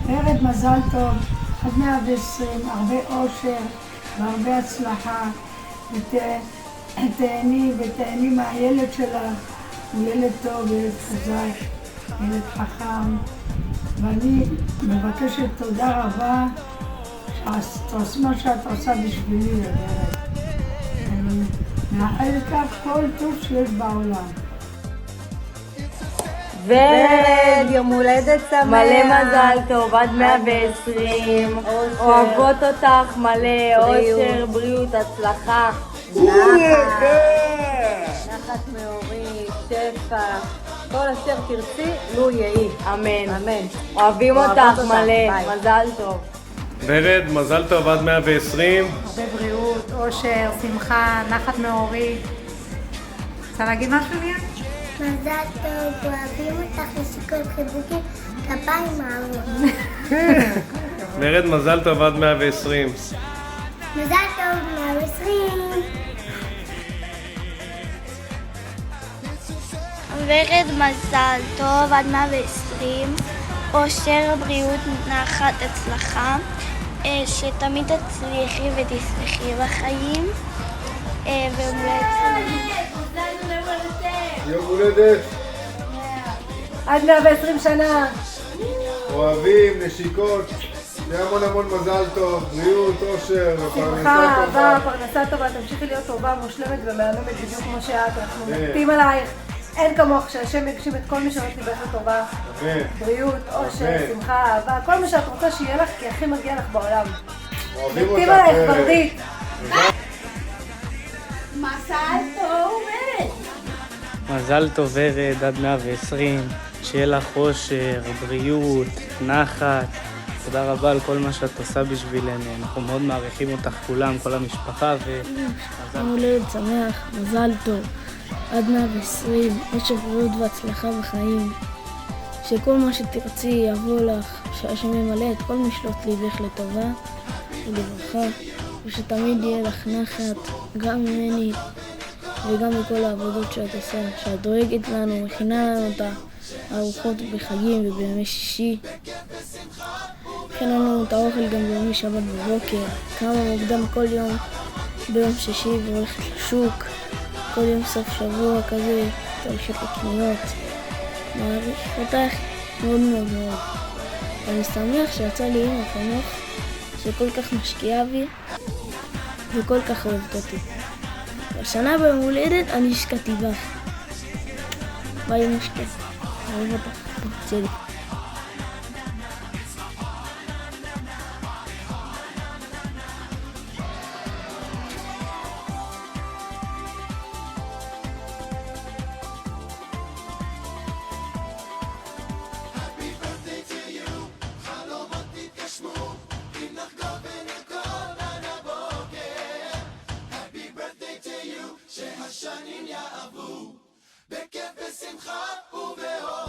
ורד, מזל טוב, עד 120, הרבה אושר והרבה הצלחה, ותהני מהילד שלך, הוא ילד טוב, ילד חזק, ילד חכם, ואני מבקשת תודה רבה שעשית מה שאת עושה בשבילי, ורד. אני מאחלת לך כל טוב שיש בעולם. ורד, יום הולדת שמח. מלא מזל טוב, עד 120. אוהבות אותך, מלא אושר, בריאות, הצלחה. נחת מאורי, שפע, כל אשר תרצי, לו יהי. אמן. אמן. אוהבים אותך מלא, ביי. מזל טוב. ורד, מזל טוב עד 120. הרבה בריאות, אושר, שמחה, נחת מאורי. רוצה להגיד משהו ליה? מזל טוב, אוהבים אותך, לסיכול חיבוקים, כפיים אהוב. ורד, מזל טוב עד 120. מזל טוב, 120. ורד, מזל טוב, עד 120. אושר, בריאות, נחת, הצלחה. שתמיד תצליחי ותשמחי בחיים. ויום יום הולדת. עד 120 שנה. אוהבים, נשיקות. המון המון מזל טוב, בריאות, אושר, שמחה, אהבה, פרנסה טובה, תמשיכי להיות טובה, מושלמת ומהממת בדיוק כמו שאת. אנחנו נקטים עלייך. אין כמוך שהשם יגשים את כל מי שרוצה ליבך לטובה. בריאות, אושר, שמחה, אהבה, כל מה שאת רוצה שיהיה לך, כי הכי מגיע לך בעולם. אוהבים נקטים אותך, עלייך, ורד. ורדית. מזל טוב, ורד. מזל טוב ורד, עד 120, שיהיה לך אושר, בריאות, נחת. תודה רבה על כל מה שאת עושה בשבילנו, אנחנו מאוד מעריכים אותך כולם, כל המשפחה יום הולדת שמח, מזל טוב, עד 120, אושר, בריאות והצלחה בחיים. שכל מה שתרצי יבוא לך, שהשם ימלא את כל משלות ליבך לטובה ולברכה, ושתמיד יהיה לך נחת, גם ממני וגם מכל העבודות שאת עושה, שאת דואגת לנו, מכינה לנו את הארוחות בחגים ובימי שישי. מכינה לנו את האוכל גם בימי שבת בבוקר, קמה מוקדם כל יום ביום שישי והולכת לשוק, כל יום סוף שבוע כזה, הולכת לקניות. מעריך אותך מאוד מאוד מאוד. אני שמח שיצא לי אמא כמוך, שכל כך משקיעה בי וכל כך אוהבת אותי. השנה ביום הולדת אני השקעתי בך. ביי מושקע. אוהב אותך. צדי. שהשנים יעברו בכיף ושמחה ובאור